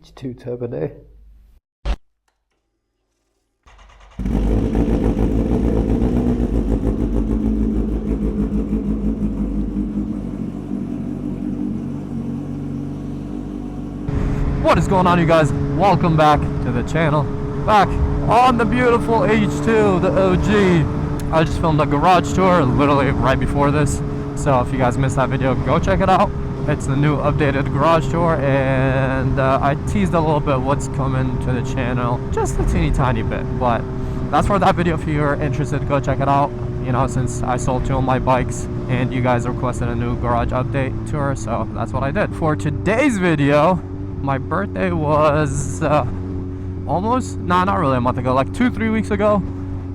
H2 Turbo Day. What is going on, you guys? Welcome back to the channel. Back on the beautiful H2, the OG. I just filmed a garage tour literally right before this, so if you guys missed that video, go check it out. It's the new updated garage tour, and I teased a little bit what's coming to the channel, just a teeny tiny bit, but that's for that video. If you're interested, go check it out. You know, since I sold 2 of my bikes and you guys requested a new garage update tour, so that's what I did. For today's video, my birthday was not really a month ago, like 2-3 weeks ago,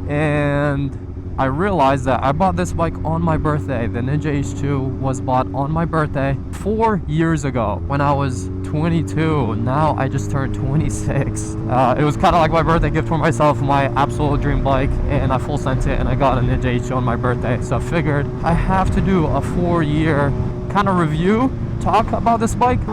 and I realized that I bought this bike on my birthday. The Ninja H2 was bought on my birthday 4 years ago when I was 22. Now I just turned 26. It was kind of like my birthday gift for myself, my absolute dream bike, and I full sent it and I got a Ninja H2 on my birthday. So I figured I have to do a 4-year kind of review, talk about this bike.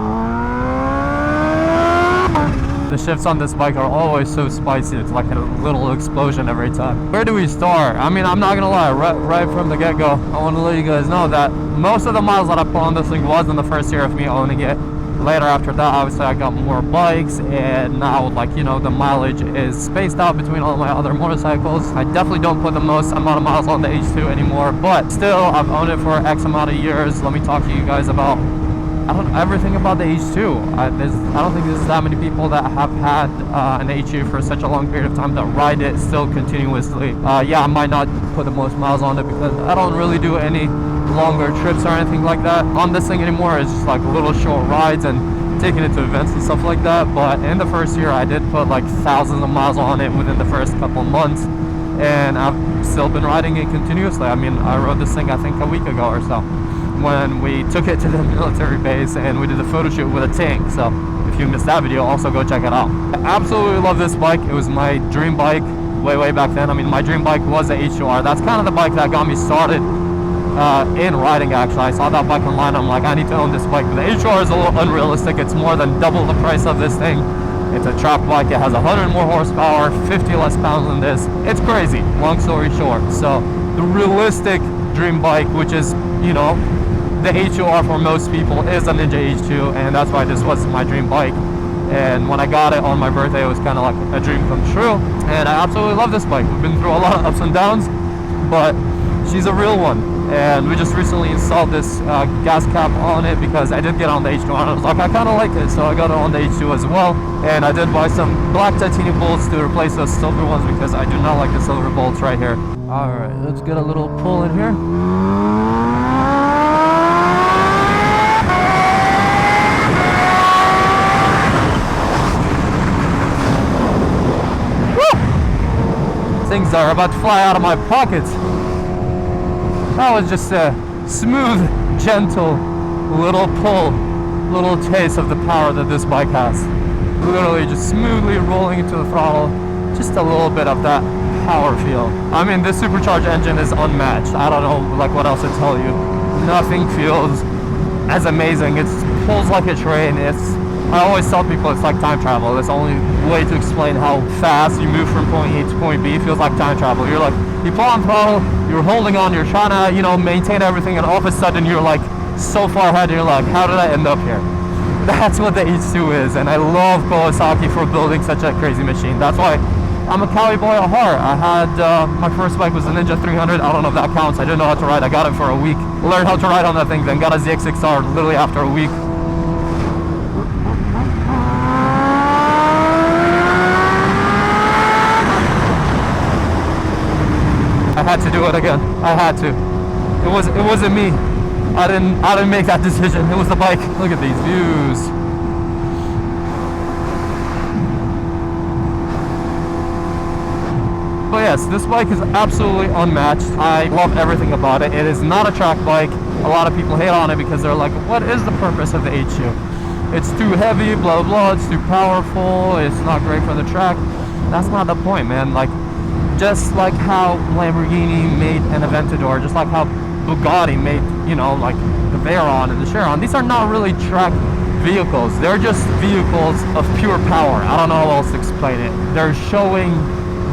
The shifts on this bike are always so spicy. It's like a little explosion every time. Where do we start? I mean, I'm not gonna lie, right from the get-go, I want to let you guys know that most of the miles that I put on this thing was in the first year of me owning it. Later after that, obviously I got more bikes, and now, like, you know, the mileage is spaced out between all my other motorcycles. I definitely don't put the most amount of miles on the H2 anymore, but still, I've owned it for X amount of years. Let me talk to you guys about everything about the H2. I don't think there's that many people that have had an H2 for such a long period of time that ride it still continuously. Yeah, I might not put the most miles on it because I don't really do any longer trips or anything like that on this thing anymore. It's just like little short rides and taking it to events and stuff like that. But in the first year, I did put like thousands of miles on it within the first couple months, and I've still been riding it continuously. I mean, I rode this thing I think a week ago or so, when we took it to the military base and we did the photo shoot with a tank. So if you missed that video, also go check it out. I absolutely love this bike. It was my dream bike way back then. I mean, my dream bike was the H2R. That's kind of the bike that got me started in riding, actually. I saw that bike online. I'm like, I need to own this bike. But the H2R is a little unrealistic. It's more than double the price of this thing. It's a track bike. It has 100 more horsepower, 50 less pounds than this. It's crazy, long story short. So the realistic dream bike, which is, you know, the H2R for most people, is a Ninja H2, and that's why this was my dream bike. And when I got it on my birthday, it was kind of like a dream come true, and I absolutely love this bike. We've been through a lot of ups and downs, but she's a real one. And we just recently installed this gas cap on it because I did get on the H2 and I was like, I kind of like it, so I got it on the H2 as well. And I did buy some black titanium bolts to replace those silver ones because I do not like the silver bolts right here. Alright, let's get a little pull in here. Things are about to fly out of my pockets. That was just a smooth, gentle little pull, little taste of the power that this bike has. Literally just smoothly rolling into the throttle, just a little bit of that power feel. I mean, this supercharged engine is unmatched. I don't know like what else to tell you. Nothing feels as amazing. It pulls like a train. I always tell people it's like time travel. It's the only way to explain how fast you move from point A to point B. It feels like time travel. You're like, you pull on throttle, you're holding on, you're trying to, you know, maintain everything, and all of a sudden you're like so far ahead, you're like, how did I end up here? That's what the H2 is, and I love Kawasaki for building such a crazy machine. That's why I'm a Cali boy at heart. I had, my first bike was the Ninja 300. I don't know if that counts. I didn't know how to ride. I got it for a week. Learned how to ride on that thing, then got a ZX6R literally after a week. I had to do it again. I had to. It wasn't me. I didn't make that decision. It was the bike. Look at these views. But yes, this bike is absolutely unmatched. I love everything about it. It is not a track bike. A lot of people hate on it because they're like, what is the purpose of the H2? It's too heavy, blah blah, it's too powerful, it's not great for the track. That's not the point, man. Like, just like how Lamborghini made an Aventador, just like how Bugatti made, you know, like the Veyron and the Chiron. These are not really track vehicles. They're just vehicles of pure power. I don't know how else to explain it. They're showing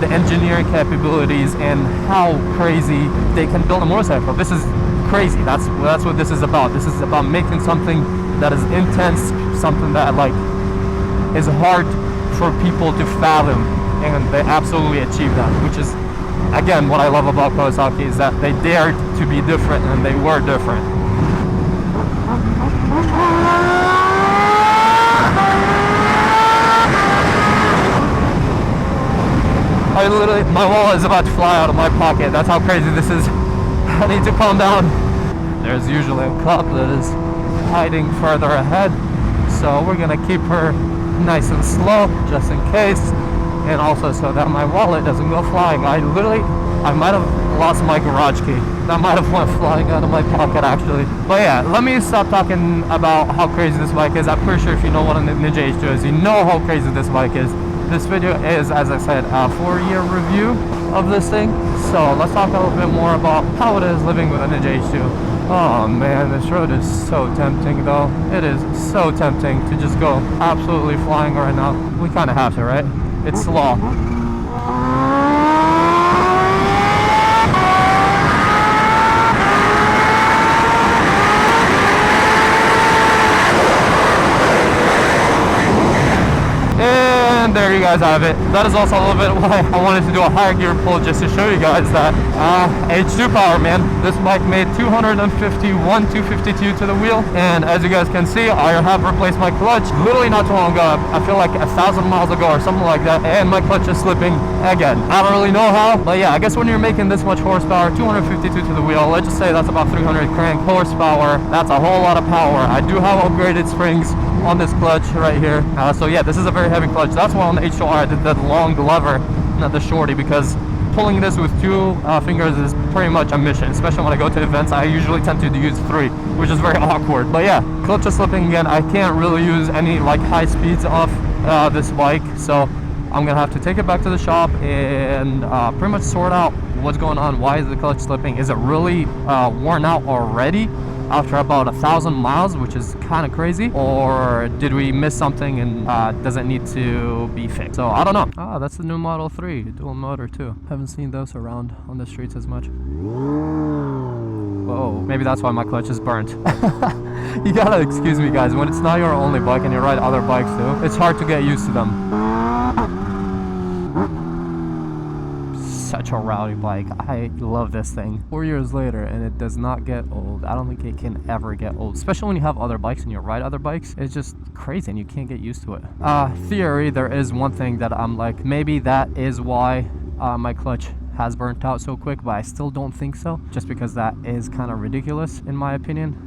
the engineering capabilities and how crazy they can build a motorcycle. This is crazy. That's what this is about. This is about making something that is intense, something that like is hard for people to fathom, and they absolutely achieved that, which is again what I love about Kawasaki, is that they dared to be different, and they were different. My wallet is about to fly out of my pocket. That's how crazy this is. I need to calm down. There's usually a cop that is hiding further ahead, so we're gonna keep her nice and slow just in case, and also so that my wallet doesn't go flying. I might have lost my garage key. That might have went flying out of my pocket actually. But yeah, let me stop talking about how crazy this bike is. I'm pretty sure if you know what a Ninja H2 is, you know how crazy this bike is. This video is, as I said, a 4-year review of this thing. So let's talk a little bit more about how it is living with a Ninja H2. Oh man, this road is so tempting though. It is so tempting to just go absolutely flying right now. We kind of have to, right? It's slow. And there you guys have it. That is also a little bit why I wanted to do a higher gear pull, just to show you guys that H2 power, man. This bike made 251, 252 to the wheel, and as you guys can see, I have replaced my clutch literally not too long ago. I feel like 1,000 miles ago or something like that, and my clutch is slipping again. I don't really know how, but yeah, I guess when you're making this much horsepower, 252 to the wheel, let's just say that's about 300 crank horsepower. That's a whole lot of power. I do have upgraded springs on this clutch right here, so yeah, this is a very heavy clutch. That's why on the H2R I did that long lever, not the shorty, because pulling this with 2 fingers is pretty much a mission, especially when I go to events. I usually tend to use 3, which is very awkward. But yeah, clutch is slipping again. I can't really use any like high speeds off this bike, so I'm gonna have to take it back to the shop and pretty much sort out what's going on. Why is the clutch slipping? Is it really worn out already after about 1,000 miles, which is kind of crazy, or did we miss something and does it need to be fixed? So I don't know. Ah, that's the new Model 3 dual motor too. Haven't seen those around on the streets as much. Whoa, maybe that's why my clutch is burnt. You gotta excuse me guys, when it's not your only bike and you ride other bikes too, it's hard to get used to them. Such a rowdy bike. I love this thing. 4 years later and it does not get old. I don't think it can ever get old, especially when you have other bikes and you ride other bikes. It's just crazy and you can't get used to it. Theory, there is one thing that I'm like, maybe that is why my clutch has burnt out so quick, but I still don't think so, just because that is kind of ridiculous in my opinion.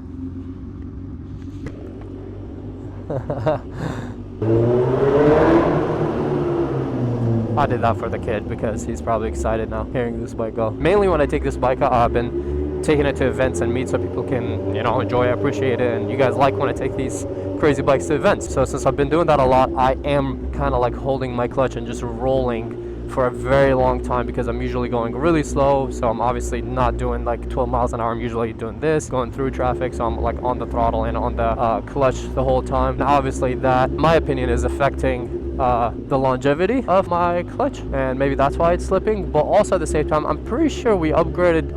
I did that for the kid because he's probably excited now hearing this bike go. Mainly when I take this bike out, I've been taking it to events and meet so people can, you know, enjoy, appreciate it, and you guys like when I take these crazy bikes to events. So since I've been doing that a lot, I am kind of like holding my clutch and just rolling for a very long time because I'm usually going really slow. So I'm obviously not doing like 12 miles an hour. I'm usually doing this, going through traffic. So I'm like on the throttle and on the clutch the whole time. Now obviously that, in my opinion, is affecting the longevity of my clutch, and maybe that's why it's slipping. But also at the same time, I'm pretty sure we upgraded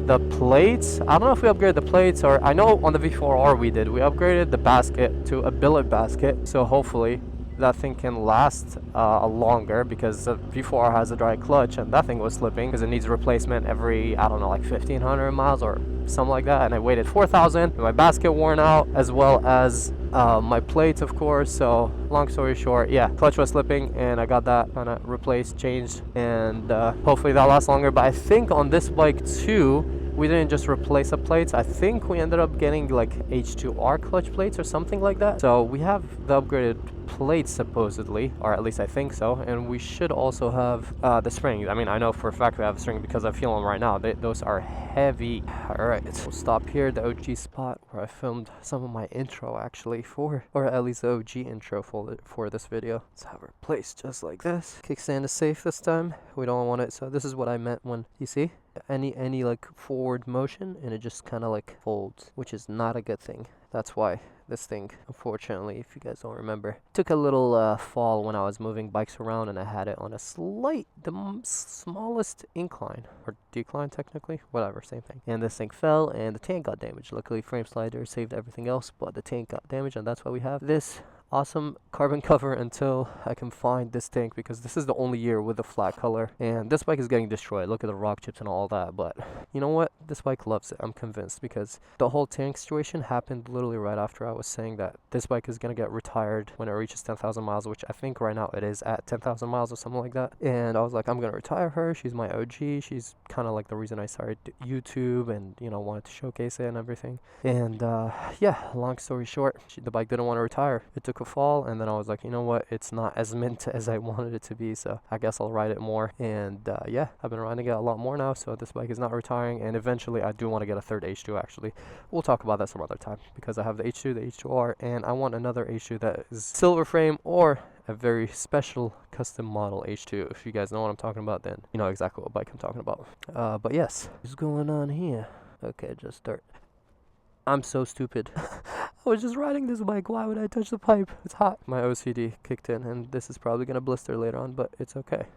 the plates. I don't know if we upgraded the plates, or I know on the V4R we did. We upgraded the basket to a billet basket, so hopefully that thing can last longer, because the V4R has a dry clutch and that thing was slipping because it needs replacement every, I don't know, like 1,500 miles or something like that, and I waited 4,000. My basket worn out, as well as my plates, of course. So long story short, yeah, clutch was slipping and I got that kind of replaced, changed, and hopefully that lasts longer. But I think on this bike too, we didn't just replace the plates. I think we ended up getting like H2R clutch plates or something like that. So we have the upgraded plates supposedly, or at least I think so, and we should also have the springs. I mean, I know for a fact we have a spring because I feel them right now. Those are heavy. All right, we'll stop here, the OG spot where I filmed some of my intro actually for, or at least the OG intro for this video. Let's have her placed just like this. Kickstand is safe this time. We don't want it, so this is what I meant when, you see? Any like forward motion and it just kind of like folds, which is not a good thing. That's why this thing, unfortunately, if you guys don't remember. Took a little fall when I was moving bikes around, and I had it on a smallest incline, or decline technically, whatever, same thing. And this thing fell, and the tank got damaged. Luckily, frame slider saved everything else, but the tank got damaged, and that's why we have this awesome carbon cover until I can find this tank, because this is the only year with a flat color, and this bike is getting destroyed. Look at the rock chips and all that, but you know what, this bike loves it, I'm convinced, because the whole tank situation happened literally right after I was saying that this bike is going to get retired when it reaches 10,000 miles, which I think right now it is at 10,000 miles or something like that. And I was like, I'm going to retire her. She's my OG. She's kind of like the reason I started YouTube and, you know, wanted to showcase it and everything. And yeah, long story short, the bike didn't want to retire. It took a fall, and then I was like, you know what, it's not as mint as I wanted it to be, so I guess I'll ride it more. And yeah, I've been riding it a lot more now, so this bike is not retiring, and eventually I do want to get a third H2 actually. We'll talk about that some other time, because I have the H2, the H2R, and I want another H2 that is silver frame or a very special custom model H2. If you guys know what I'm talking about, then you know exactly what bike I'm talking about. But yes, what's going on here? Okay, just start. I'm so stupid. I was just riding this bike. Why would I touch the pipe? It's hot. My OCD kicked in, and this is probably gonna blister later on, but it's okay.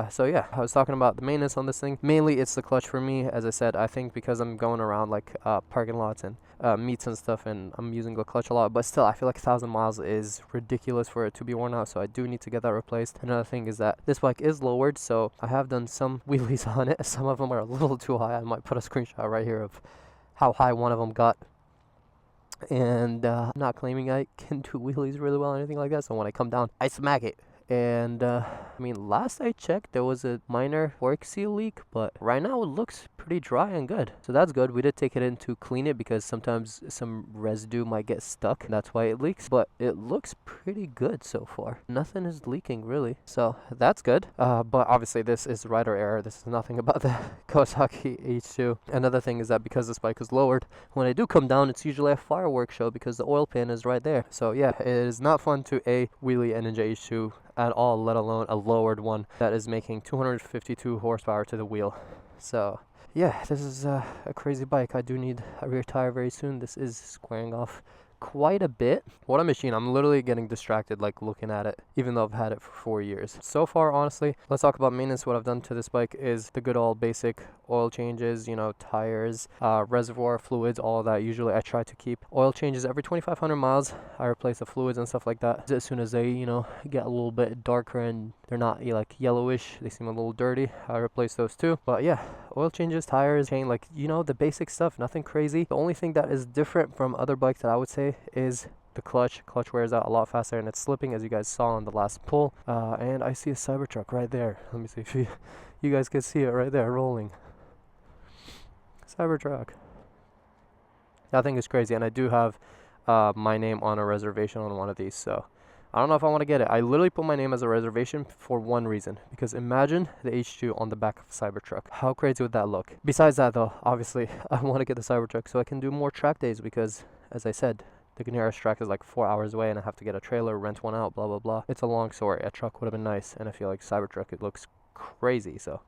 So yeah, I was talking about the maintenance on this thing. Mainly, it's the clutch for me. As I said, I think because I'm going around like parking lots and meets and stuff, and I'm using the clutch a lot, but still, I feel like 1,000 miles is ridiculous for it to be worn out, so I do need to get that replaced. Another thing is that this bike is lowered, so I have done some wheelies on it. Some of them are a little too high. I might put a screenshot right here of how high one of them got. And I'm not claiming I can do wheelies really well or anything like that, so when I come down, I smack it. And I mean, last I checked, there was a minor fork seal leak, but right now it looks pretty dry and good, so that's good. We did take it in to clean it because sometimes some residue might get stuck, that's why it leaks, but it looks pretty good so far. Nothing is leaking really, so that's good. But obviously this is rider error. This is nothing about the Kawasaki H2. Another thing is that because this bike is lowered, when I do come down, it's usually a fireworks show because the oil pan is right there. So yeah, it is not fun to wheelie a Ninja H2 at all, let alone a lowered one that is making 252 horsepower to the wheel. So yeah, this is a crazy bike. I do need a rear tire very soon. This is squaring off quite a bit. What a machine. I'm literally getting distracted like looking at it, even though I've had it for 4 years. So far, honestly, let's talk about maintenance. What I've done to this bike is the good old basic oil changes, you know, tires, reservoir fluids, all of that. Usually I try to keep oil changes every 2,500 miles. I replace the fluids and stuff like that as soon as they, you know, get a little bit darker and they're not like yellowish, they seem a little dirty, I replace those too. But yeah, oil changes, tires, chain, like, you know, the basic stuff, nothing crazy. The only thing that is different from other bikes that I would say is the clutch. Clutch wears out a lot faster and it's slipping, as you guys saw on the last pull. And I see a Cybertruck right there. Let me see if you guys can see it right there rolling. Cybertruck. That thing is crazy, and I do have my name on a reservation on one of these, so I don't know if I want to get it. I literally put my name as a reservation for one reason, because imagine the H2 on the back of a Cybertruck. How crazy would that look? Besides that though, obviously I want to get the Cybertruck so I can do more track days, because as I said, the nearest track is like 4 hours away and I have to get a trailer, rent one out, blah blah blah. It's a long story. A truck would have been nice, and I feel like Cybertruck, it looks crazy, so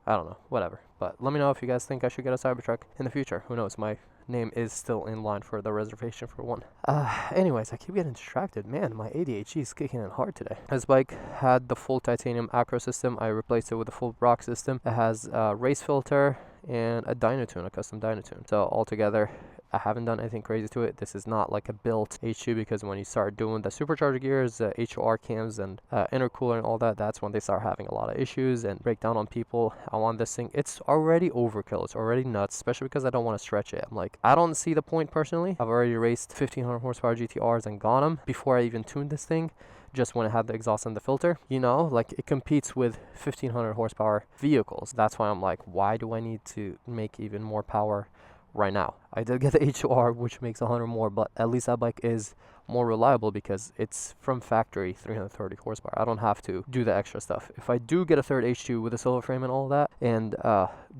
I don't know, whatever. But let me know if you guys think I should get a Cybertruck in the future. Who knows, my name is still in line for the reservation for one. Anyways, I keep getting distracted. Man, my ADHD is kicking in hard today. This bike had the full titanium acro system. I replaced it with a full rock system. It has a race filter and a dyno tune, a custom dyno tune. So altogether, I haven't done anything crazy to it. This is not like a built H2, because when you start doing the supercharger gears, HOR cams and intercooler and all that, that's when they start having a lot of issues and break down on people. I want this thing, it's already overkill, it's already nuts, especially because I don't want to stretch it. I'm like, I don't see the point personally. I've already raced 1500 horsepower GTRs and got them before I even tuned this thing, just when it had the exhaust and the filter, you know, like it competes with 1500 horsepower vehicles. That's why I'm like, why do I need to make even more power right now? I did get the HOR, which makes 100 more, but at least that bike is more reliable because it's from factory 330 horsepower. I don't have to do the extra stuff. If I do get a third H2 with a silver frame and all that, and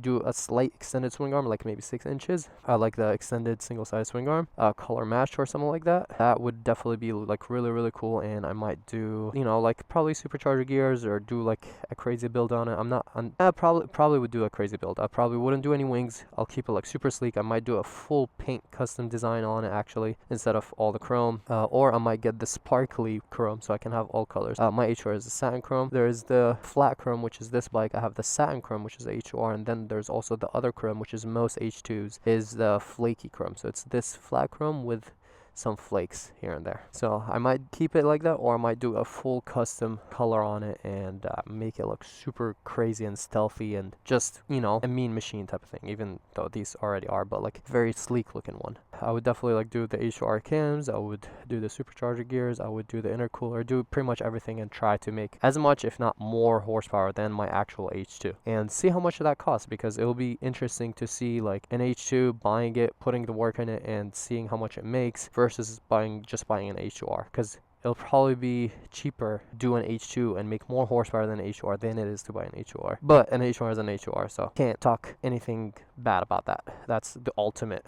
do a slight extended swing arm, like maybe 6 inches, like the extended single side swing arm, color match or something like that, that would definitely be like really, really cool. And I might do, you know, like probably supercharger gears or do like a crazy build on it. I probably would do a crazy build. I probably wouldn't do any wings. I'll keep it like super sleek. I might do a full paint custom design on it actually, instead of all the chrome, or I might get the sparkly chrome so I can have all colors. My H2R is the satin chrome. There is the flat chrome, which is this bike. I have the satin chrome, which is the H2R, and then there's also the other chrome, which is most H2s, is the flaky chrome. So it's this flat chrome with some flakes here and there. So I might keep it like that, or I might do a full custom color on it and make it look super crazy and stealthy and just, you know, a mean machine type of thing, even though these already are, but like very sleek looking one. I would definitely like do the H2R cams, I would do the supercharger gears, I would do the intercooler, do pretty much everything and try to make as much if not more horsepower than my actual H2 and see how much that costs, because it will be interesting to see like an H2, buying it, putting the work in it and seeing how much it makes versus just buying an H2R, because it'll probably be cheaper to do an H2 and make more horsepower than an H2R than it is to buy an H2R. But an H2R is an H2R, so can't talk anything bad about that. That's the ultimate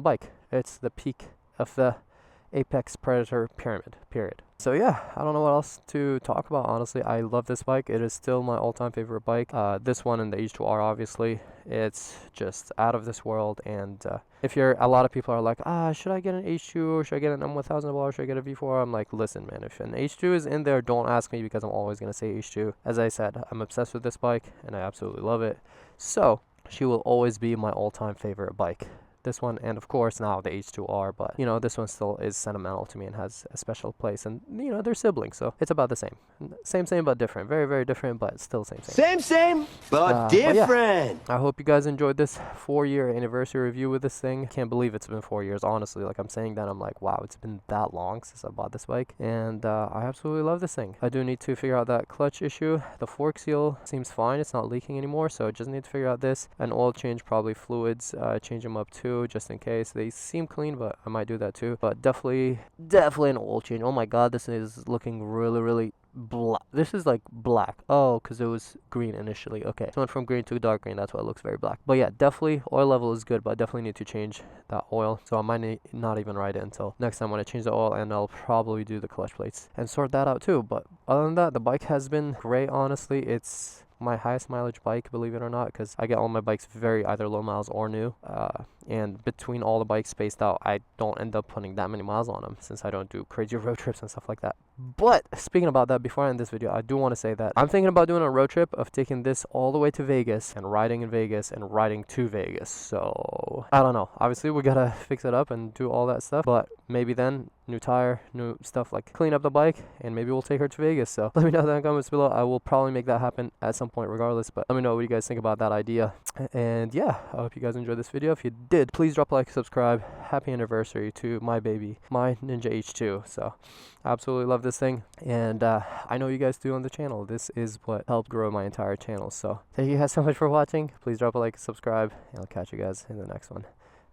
bike. It's the peak of the apex predator pyramid, period. So yeah, I don't know what else to talk about, honestly. I love this bike. It is still my all-time favorite bike. This one and the H2R, obviously, it's just out of this world. And if you're, a lot of people are like, should I get an H2 or should I get an M1000 or should I get a V4? I'm like, listen, man, if an H2 is in there, don't ask me, because I'm always going to say H2. As I said, I'm obsessed with this bike and I absolutely love it. So she will always be my all-time favorite bike. This one, and of course now the H2R, but you know, this one still is sentimental to me and has a special place, and you know, they're siblings, so it's about the same but different. Very, very different, but still same but different. Yeah. I hope you guys enjoyed this 4-year anniversary review with this thing. Can't believe it's been 4 years, honestly. Like, I'm saying that, I'm like, wow, it's been that long since I bought this bike, and I absolutely love this thing. I do need to figure out that clutch issue. The fork seal seems fine, it's not leaking anymore, so I just need to figure out this. An oil change, probably fluids, change them up too, just in case. They seem clean, but I might do that too. But definitely an oil change. Oh my god, this is looking really, really black. This is like black. Oh, because it was green initially. Okay, so it went from green to dark green. That's why it looks very black. But yeah, definitely oil level is good, but I definitely need to change that oil. So I might not even ride it until next time when I change the oil, and I'll probably do the clutch plates and sort that out too. But other than that, the bike has been great, honestly. It's my highest mileage bike, believe it or not, because I get all my bikes very either low miles or new, and between all the bikes spaced out, I don't end up putting that many miles on them since I don't do crazy road trips and stuff like that. But speaking about that, before I end this video, I do want to say that I'm thinking about doing a road trip of taking this all the way to Vegas and riding in Vegas and riding to Vegas. So I don't know, obviously we gotta fix it up and do all that stuff, but maybe then new tire, new stuff, like clean up the bike, and maybe we'll take her to Vegas. So let me know in the comments below. I will probably make that happen at some point regardless, but let me know what you guys think about that idea. And yeah, I hope you guys enjoyed this video. If you did, please drop a like, subscribe. Happy anniversary to my baby, my Ninja H2. So I absolutely love this thing, and I know you guys do on the channel. This is what helped grow my entire channel. So thank you guys so much for watching. Please drop a like, subscribe, and I'll catch you guys in the next one.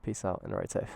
Peace out and ride safe.